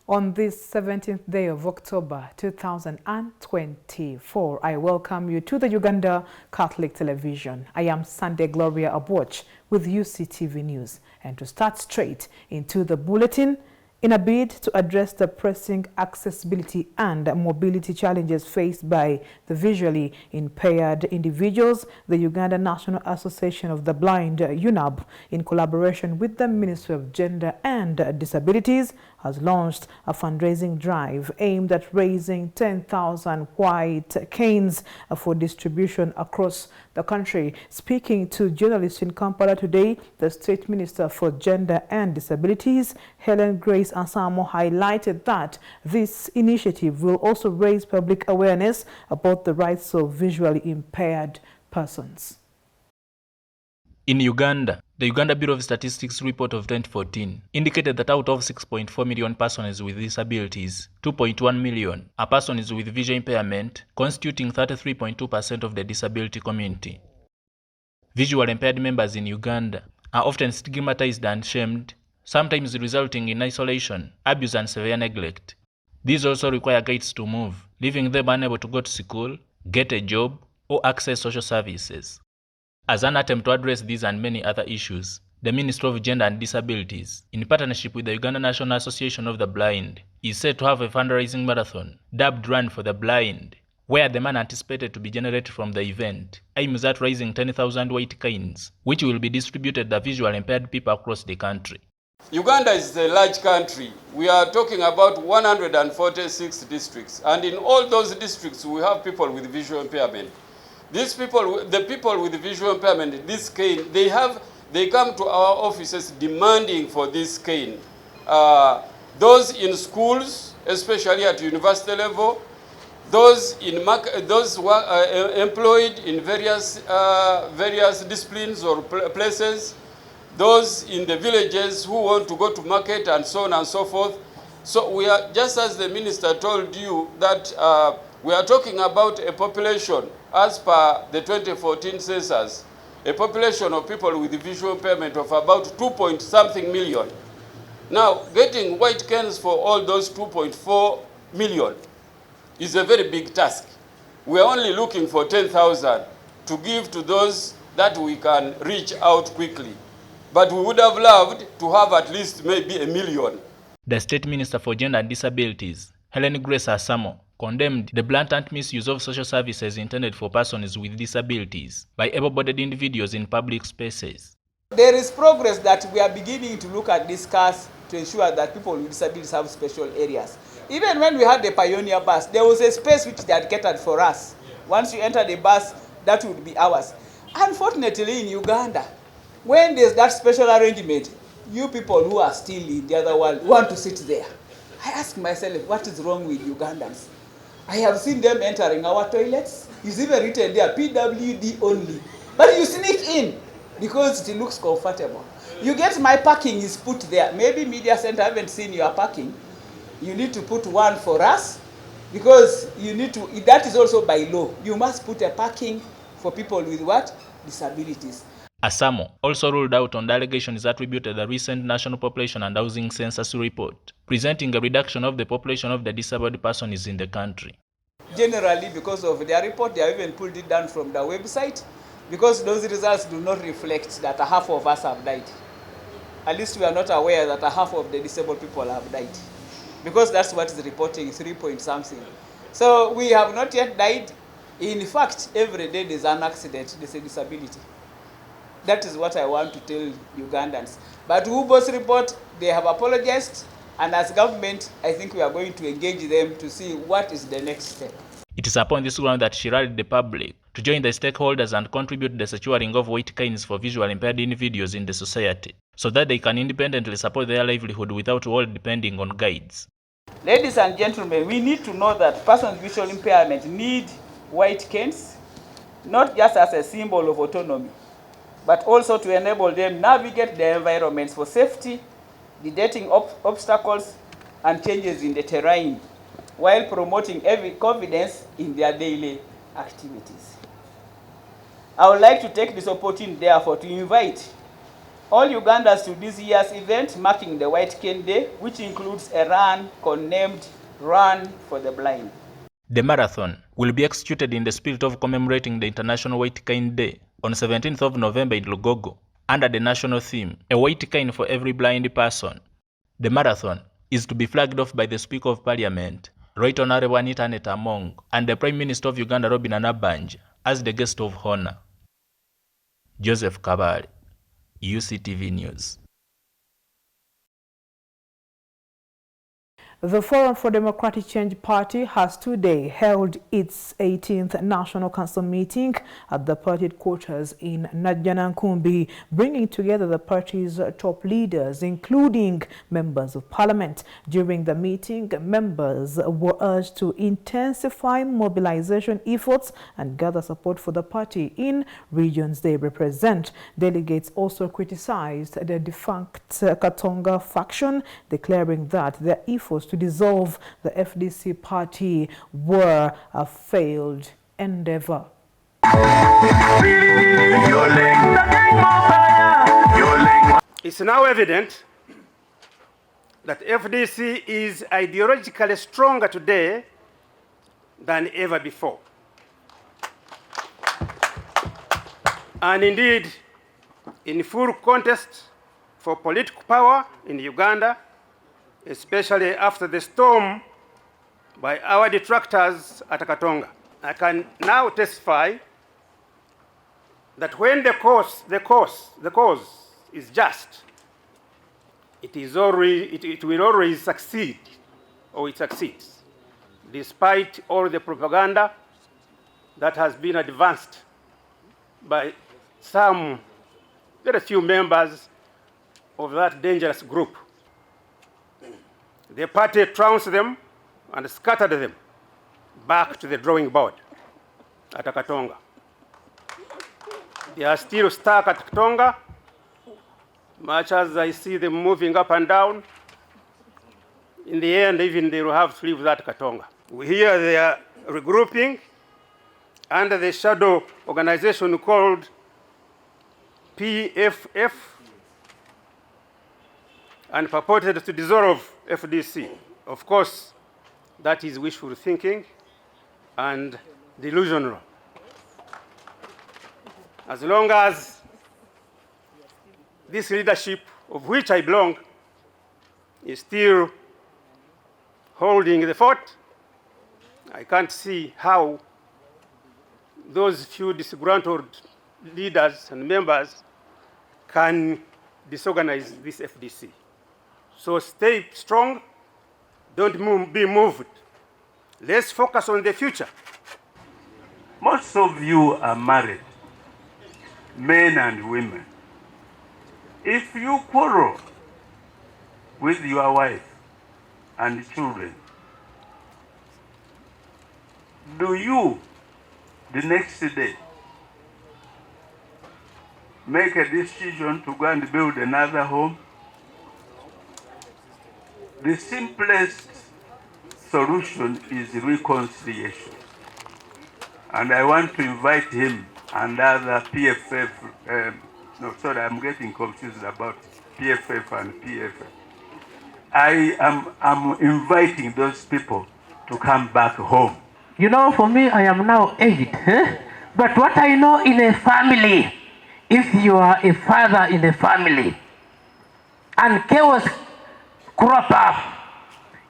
On this 17th day of October 2024, I welcome you to the Uganda Catholic Television. I am Sunday Gloria Abuoch with Uctv News. And to start straight into the bulletin, in a bid to address the pressing accessibility and mobility challenges faced by the visually impaired individuals, the Uganda National Association of the Blind, UNAB, in collaboration with the Ministry of Gender and Disabilities, has launched a fundraising drive aimed at raising 10,000 white canes for distribution across the country. Speaking to journalists in Kampala today, the State Minister for Gender and Disabilities, Helen Grace Ansamo, highlighted that this initiative will also raise public awareness about the rights of visually impaired persons. In Uganda, the Uganda Bureau of Statistics report of 2014 indicated that out of 6.4 million persons with disabilities, 2.1 million are persons with visual impairment, constituting 33.2% of the disability community. Visually impaired members in Uganda are often stigmatized and shamed, sometimes resulting in isolation, abuse and severe neglect. These also require guides to move, leaving them unable to go to school, get a job, or access social services. As an attempt to address these and many other issues, the Ministry of Gender and Disabilities, in partnership with the Uganda National Association of the Blind, is set to have a fundraising marathon dubbed Run for the Blind, where the money anticipated to be generated from the event aims at raising 10,000 white canes, which will be distributed to visually impaired people across the country. Uganda is a large country. We are talking about 146 districts, and in all those districts we have people with visual impairment. These people, the people with visual impairment, this cane, they come to our offices demanding for this cane. Those in schools, especially at university level, those who are employed in various disciplines or places, those in the villages who want to go to market and so on and so forth. So we are, just as the minister told you, that we are talking about a population, as per the 2014 census, a population of people with visual impairment of about 2-point-something million. Now, getting white canes for all those 2.4 million is a very big task. We are only looking for 10,000 to give to those that we can reach out quickly. But we would have loved to have at least maybe 1 million. The State Minister for Gender and Disabilities, Helen Grace Ansamo, condemned the blatant misuse of social services intended for persons with disabilities by able-bodied individuals in public spaces. There is progress that we are beginning to look at, discuss, to ensure that people with disabilities have special areas. Even when we had the Pioneer bus, there was a space which they had catered for us. Once you enter the bus, that would be ours. Unfortunately, in Uganda, when there's that special arrangement, you people who are still in the other world want to sit there. I ask myself, what is wrong with Ugandans? I have seen them entering our toilets. It's even written there, PWD only. But you sneak in because it looks comfortable. You get my parking is put there. Maybe media center haven't seen your parking. You need to put one for us because you need to, that is also by law. You must put a parking for people with what? Disabilities. Ansamo also ruled out on the allegations attributed to the recent National Population and Housing Census report, presenting a reduction of the population of the disabled persons in the country. Generally, because of their report, they have even pulled it down from the website, because those results do not reflect that half of us have died. At least we are not aware that half of the disabled people have died, because that's what is reporting, 3-point-something. So we have not yet died. In fact, every day there's an accident, there's a disability. That is what I want to tell Ugandans. But WUBO's report, they have apologized, and as government, I think we are going to engage them to see what is the next step. It is upon this ground that she rallied the public to join the stakeholders and contribute to the securing of white canes for visually impaired individuals in the society, so that they can independently support their livelihood without all depending on guides. Ladies and gentlemen, we need to know that persons with visual impairment need white canes, not just as a symbol of autonomy, but also to enable them navigate their environments for safety, detecting obstacles and changes in the terrain, while promoting confidence in their daily activities. I would like to take this opportunity, therefore, to invite all Ugandans to this year's event marking the White Cane Day, which includes a run codenamed Run for the Blind. The marathon will be executed in the spirit of commemorating the International White Cane Day on 17th of November in Lugogo, under the national theme, A White Cane for Every Blind Person. The marathon is to be flagged off by the Speaker of Parliament, Right Honorable Anita Among, and the Prime Minister of Uganda, Robin Anabanja, as the guest of honor. Joseph Kabale, UCTV News. The Forum for Democratic Change Party has today held its 18th National Council meeting at the party headquarters in Najjanankumbi, bringing together the party's top leaders, including members of parliament. During the meeting, members were urged to intensify mobilization efforts and gather support for the party in regions they represent. Delegates also criticized the defunct Katonga faction, declaring that their efforts to dissolve the FDC party were a failed endeavor. It's now evident that FDC is ideologically stronger today than ever before. And indeed, in full contest for political power in Uganda, especially after the storm by our detractors at Katonga. I can now testify that when the cause is just, it will always succeed, or it succeeds, despite all the propaganda that has been advanced by some very few members of that dangerous group. The party trounced them and scattered them back to the drawing board at Katonga. They are still stuck at Katonga, much as I see them moving up and down. In the end, even they will have to leave that Katonga. We hear they are regrouping under the shadow organization called PFF, and purported to dissolve FDC. Of course, that is wishful thinking and delusional. As long as this leadership, of which I belong, is still holding the fort, I can't see how those few disgruntled leaders and members can disorganize this FDC. So stay strong, don't be moved. Let's focus on the future. Most of you are married, men and women. If you quarrel with your wife and children, do you, the next day, make a decision to go and build another home? The simplest solution is reconciliation. And I want to invite him and other PFF, I'm getting confused about PFF and PFF. I'm inviting those people to come back home. You know, for me, I am now 8. But what I know in a family, if you are a father in a family and chaos crop up,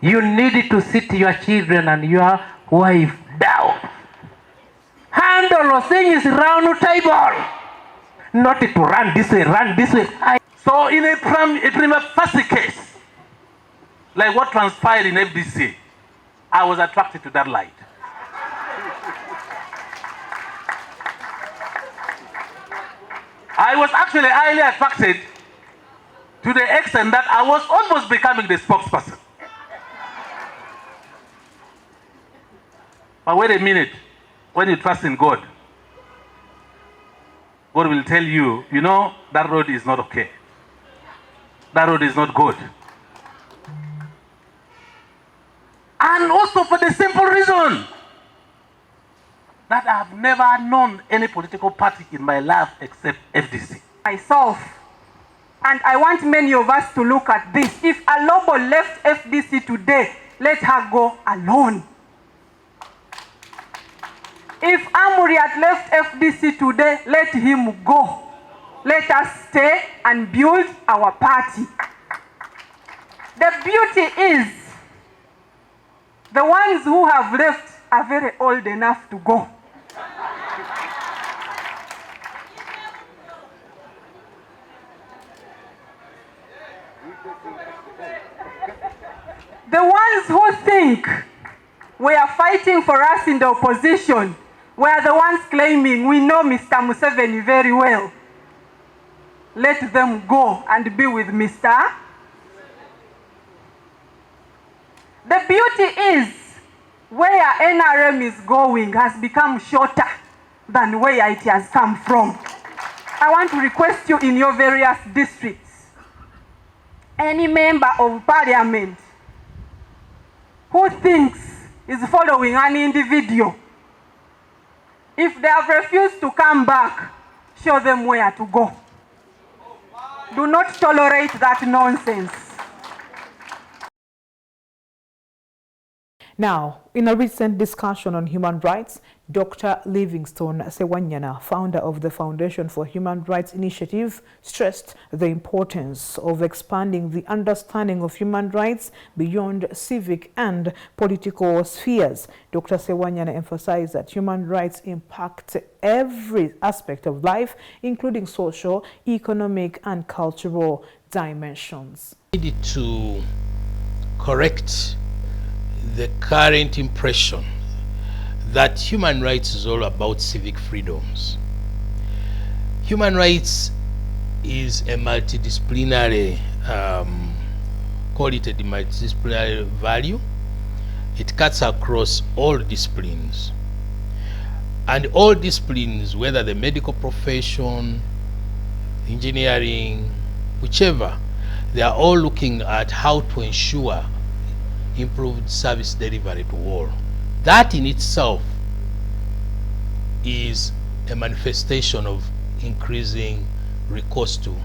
you need to sit your children and your wife down. Handle things round the table, not to run this way, run this way. So in a prima facie case, like what transpired in FDC, I was attracted to that light. I was actually highly attracted to the extent that I was almost becoming the spokesperson. But wait a minute, when you trust in God, God will tell you, you know, that road is not okay. That road is not good. And also for the simple reason that I have never known any political party in my life except FDC. Myself, And I want many of us to look at this. If Alobo left FDC today, let her go alone. If Amuriat left FDC today, let him go. Let us stay and build our party. The beauty is, the ones who have left are very old enough to go. The ones who think we are fighting for us in the opposition were the ones claiming we know Mr. Museveni very well. Let them go and be with Mr. The beauty is, where NRM is going has become shorter than where it has come from. I want to request you in your various districts, any member of parliament who thinks is following an individual, if they have refused to come back, show them where to go. Do not tolerate that nonsense. Now, in a recent discussion on human rights, Dr. Livingstone Sewanyana, founder of the Foundation for Human Rights Initiative, stressed the importance of expanding the understanding of human rights beyond civic and political spheres. Dr. Sewanyana emphasized that human rights impact every aspect of life, including social, economic, and cultural dimensions. We need to correct the current impression that human rights is all about civic freedoms. Human rights is a multidisciplinary, call it a multidisciplinary value. It cuts across all disciplines. And all disciplines, whether the medical profession, engineering, whichever, they are all looking at how to ensure improved service delivery to all. That in itself is a manifestation of increasing recourse to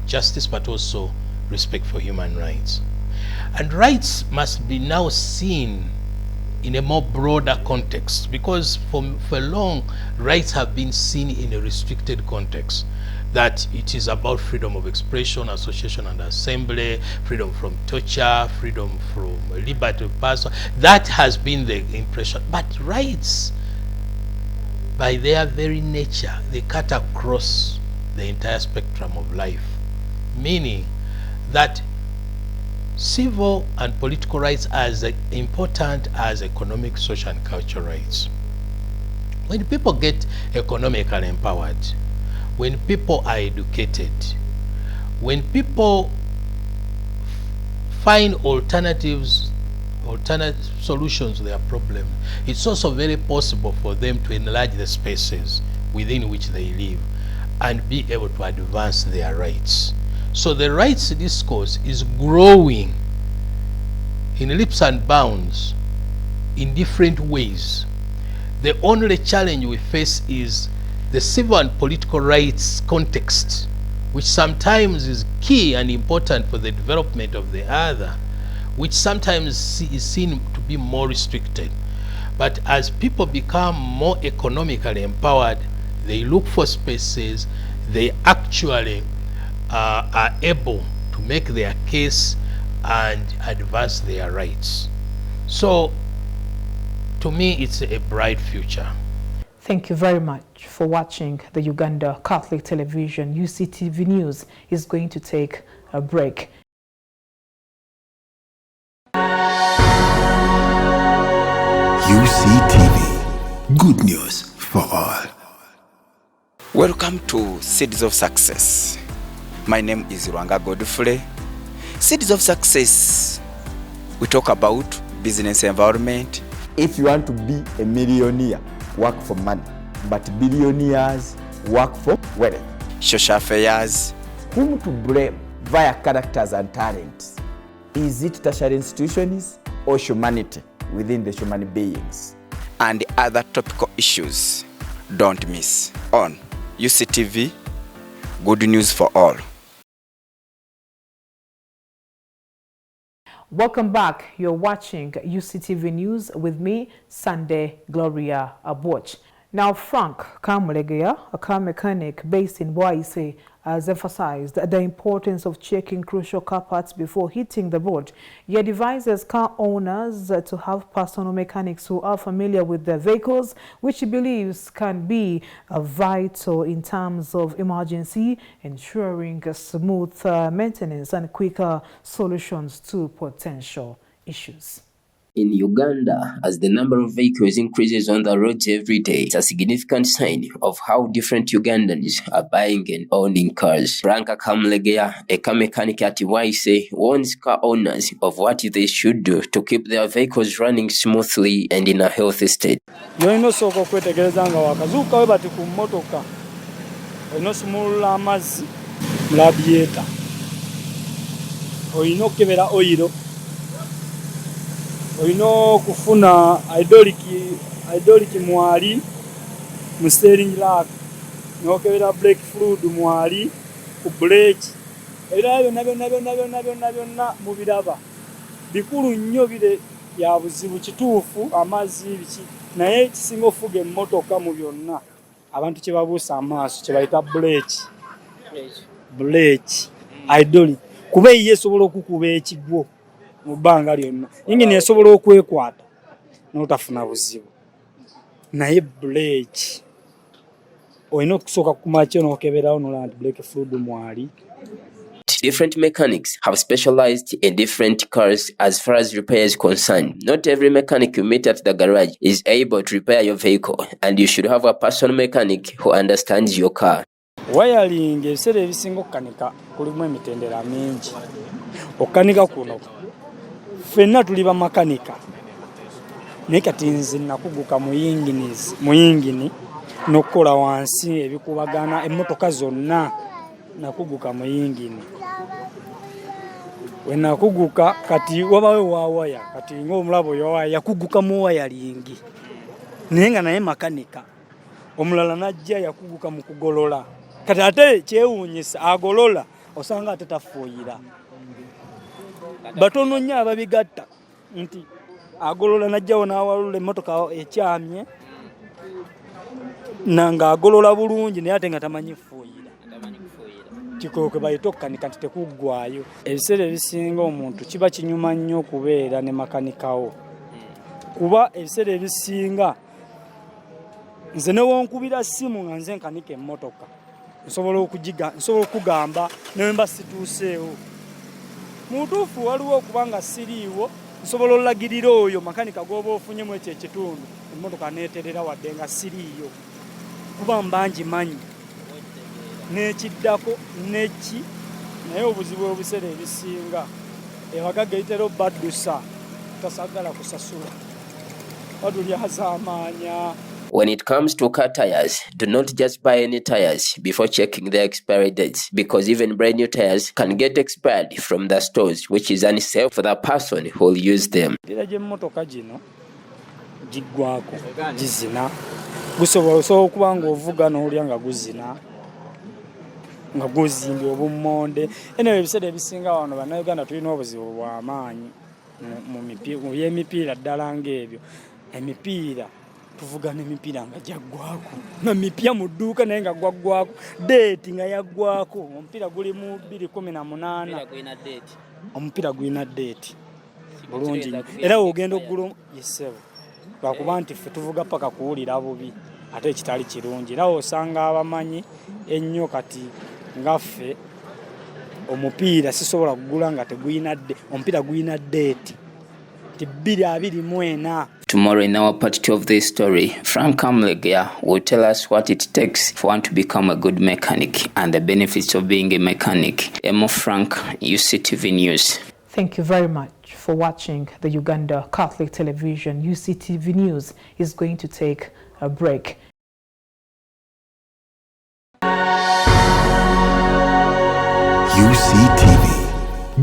justice, but also respect for human rights. And rights must be now seen in a more broader context, because for long, rights have been seen in a restricted context, that it is about freedom of expression, association and assembly, freedom from torture, freedom from liberty of person. That has been the impression. But rights, by their very nature, they cut across the entire spectrum of life, meaning that civil and political rights are as important as economic, social, and cultural rights. When people get economically empowered, when people are educated, when people find alternative solutions to their problem, it's also very possible for them to enlarge the spaces within which they live and be able to advance their rights. So the rights discourse is growing in leaps and bounds in different ways. The only challenge we face is the civil and political rights context, which sometimes is key and important for the development of the other, which sometimes is seen to be more restricted. But as people become more economically empowered, they look for spaces, they actually are able to make their case and advance their rights. So, to me, it's a bright future. Thank you very much for watching the Uganda Catholic Television. Uctv News is going to take a break. UCTV, good news for all. Welcome to Seeds of Success. My name is Rwanga Godfrey. Seeds of Success, we talk about business environment. If you want to be a millionaire, work for money, but billionaires work for wealth. Social affairs. Whom to blame via characters and talents? Is it tertiary institutions or humanity within the human beings? And other topical issues. Don't miss on UCTV, good news for all. Welcome back. You're watching UCTV News with me, Sunday Gloria Aboch. Now, Frank Kamulegeya, a car mechanic based in Waise, has emphasized the importance of checking crucial car parts before hitting the road. He advises car owners to have personal mechanics who are familiar with their vehicles, which he believes can be vital in terms of emergency, ensuring a smooth maintenance and quicker solutions to potential issues. In Uganda, as the number of vehicles increases on the roads every day, it's a significant sign of how different Ugandans are buying and owning cars. Franka Kamlegeya, a car mechanic at Waise, warns car owners of what they should do to keep their vehicles running smoothly and in a healthy state. Yoino soko kwetegereza nga wakazuka we bati ku mmotoka oyino sumulula amazzi radiator oyino kebera oyiro oyino kufuna hydraulic mwali mu steering lock nokebera brake fluid mwali ku brake era byonna mu biraba bikulu nnyo bire ya buzibu kituufu amazzi biki naye kisinga ofuga emmotoka mu byonna abantu kye babuusa amaaso kye bayita brake hydraulic kuba ye esobola okukuba ekigwo mu bbanga lyonna yingini esobola okwekwata n'otafuna buzibu naye brake olina okusooka kumakyo n'okeberawo n'olaba nti brake fluid mwali. Different mechanics have specialized in different cars as far as repair is concerned. Not every mechanic you meet at the garage is able to repair your vehicle, and you should have a personal mechanic who understands your car. Wiring ebiseera ebisinga okukanika kulimu emitendera mingi. Okukanika kuno ffenna tuli bamakanika naye kati nze nakuguka mu yingini n'okukola wansi ebikubagana emmotoka zonna nakuguka mu yingini. We nakuguka kati wabawe wa waya kati ng'omulabo yawaya yakuguka mu wayalingi naye nga naye makanika omulala najja yakuguka mu kugolola kati ate kyewuunyisa agolola osanga ate tafuuyira batono nnyo ababigatta nti agolola najjawo n'awalula emmotoka ekyamye nanga agolola bulungi naye ate nga tamanyi fuuyira kikoke bayita okukanika nti tekuggwayo. Ebiseera ebisinga omuntu kiba kinyuma nnyo okubeera ne makanikawo kuba ebiseera ebisinga nze newonkubira ssimu nga nze nkanika emmotoka nsobola okugamba newe mba situuseewo mutuufu waliwo okubanga siriiwo nsobola olagirira oyo makanika gwoba ofunyemu ekyo ekitundu emmotoka neeterera wadde nga siriiyo kuba mbangi manyi n'ekiddako neki naye obuzibu obuseera ebisinga ebagaga eitera obaddusa tasagala kusasula badulyazaamaanya. When it comes to car tires, do not just buy any tires before checking their expiry dates, because even brand new tires can get expired from the stores, which is unsafe for the person who will use them. Emmotoka gino giggwako gizina gusobola okuba ng'ovuga n'olya nga guzina nga guzimbye obummonde. Eno ebiseera ebisinga wano bannayuganda tulina obuzibu bw'amaanyi mu by'emipiira ddala ng'ebyo emipiira tuvuga n'emipiira nga gyaggwako nga mipya mu dduuka naye nga gwaggwako deeti nga yaggwako omupiira guli mu 2018 omupiira gulina deeti bulungi era ogenda oggula yesebo lwakuba nti ffe tuvuga paka kuwulira bubi ate ekitali kirungi era osanga abamanyi ennyo kati ngaffe omupiira sisobola kugula nga tegulina omupiira gulina deeti ti 2024. Tomorrow in our part 2 of this story, Frank Kamlegeya will tell us what it takes for one to become a good mechanic and the benefits of being a mechanic. Emo Frank, UCTV News. Thank you very much for watching the Uganda Catholic Television. UCTV News is going to take a break. UCTV,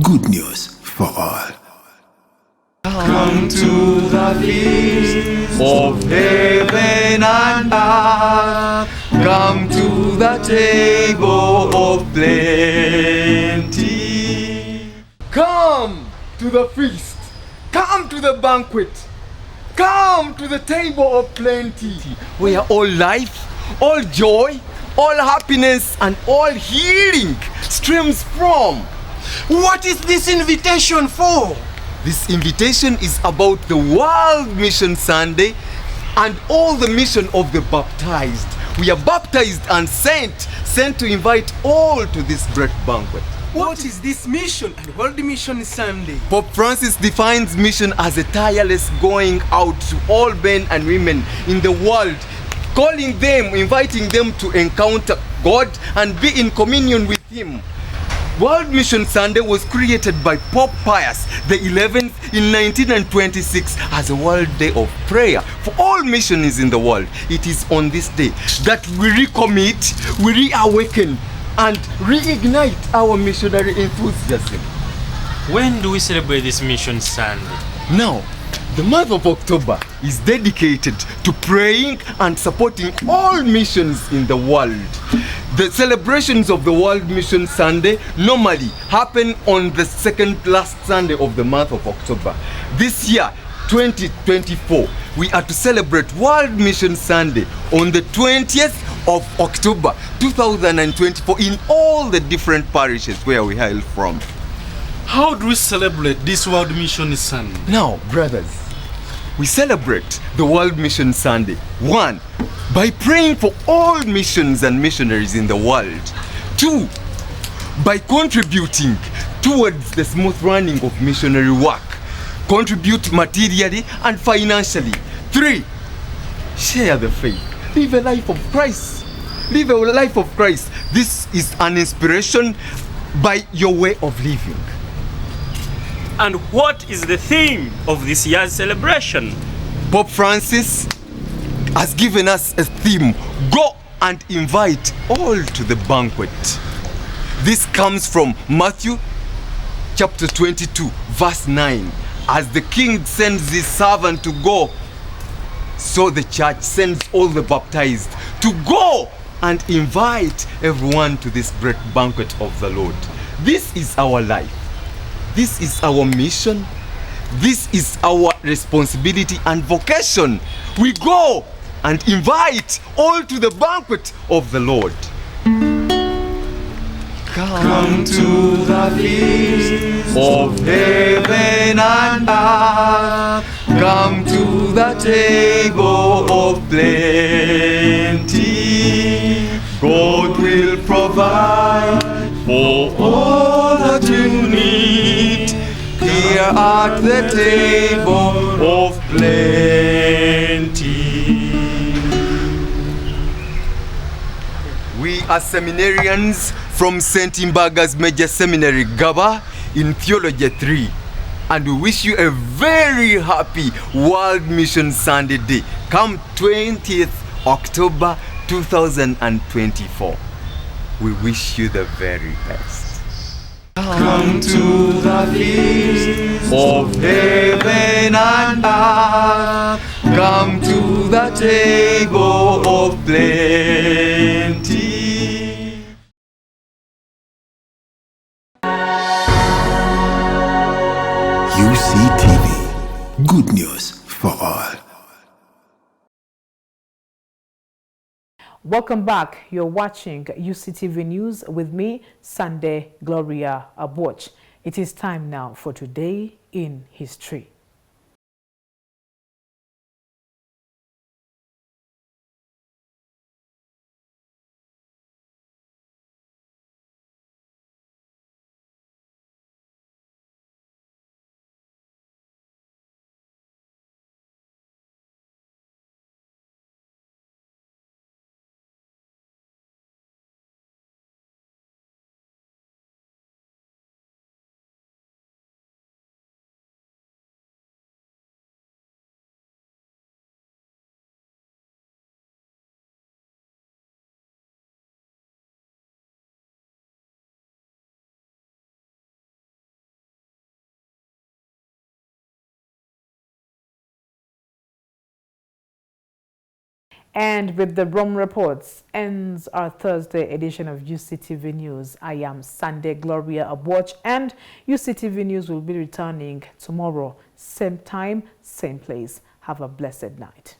good news for all. Come to the feast of heaven and earth. Come to the table of plenty. Come to the feast. Come to the banquet. Come to the table of plenty, where all life, all joy, all happiness, and all healing streams from. What is this invitation for? This invitation is about the World Mission Sunday and all the mission of the baptized. We are baptized and sent to invite all to this great banquet. What is this mission and World Mission Sunday? Pope Francis defines mission as a tireless going out to all men and women in the world, calling them, inviting them to encounter God and be in communion with Him. World Mission Sunday was created by Pope Pius the 11th in 1926 as a World Day of Prayer for all missionaries in the world. It is on this day that we recommit, we reawaken, and reignite our missionary enthusiasm. When do we celebrate this Mission Sunday? Now, the month of October is dedicated to praying and supporting all missions in the world. The celebrations of the World Mission Sunday normally happen on the second last Sunday of the month of October. This year, 2024, we are to celebrate World Mission Sunday on the 20th of October 2024 in all the different parishes where we hail from. How do we celebrate this World Mission Sunday? Now, brothers, we celebrate the World Mission Sunday, 1, by praying for all missions and missionaries in the world. 2, by contributing towards the smooth running of missionary work. Contribute materially and financially. 3, share the faith. Live a life of Christ. Live a life of Christ. This is an inspiration by your way of living. And what is the theme of this year's celebration? Pope Francis has given us a theme: go and invite all to the banquet. This comes from Matthew chapter 22 verse 9. As the king sends his servant to go, so the church sends all the baptized to go and invite everyone to this great banquet of the Lord. This is our life. This is our mission. This is our responsibility and vocation. We go and invite all to the banquet of the Lord. Come to the feast of heaven and earth. Come to the table of plenty. God will provide for all that you need here at the table of plenty. We are seminarians from St. Mbaga's Major Seminary, Gaba, in Theology 3. And we wish you a very happy World Mission Sunday Day. Come 20th October 2024. We wish you the very best. Come to the feast of heaven and earth. Come to the table of plenty. UCTV. Good news for all. Welcome back. You're watching UCTV News with me, Sunday Gloria Aboch. It is time now for Today in History. And with the Rome reports ends our Thursday edition of UCTV News. I am Sunday Gloria Abuoch, and UCTV News will be returning tomorrow, same time, same place. Have a blessed night.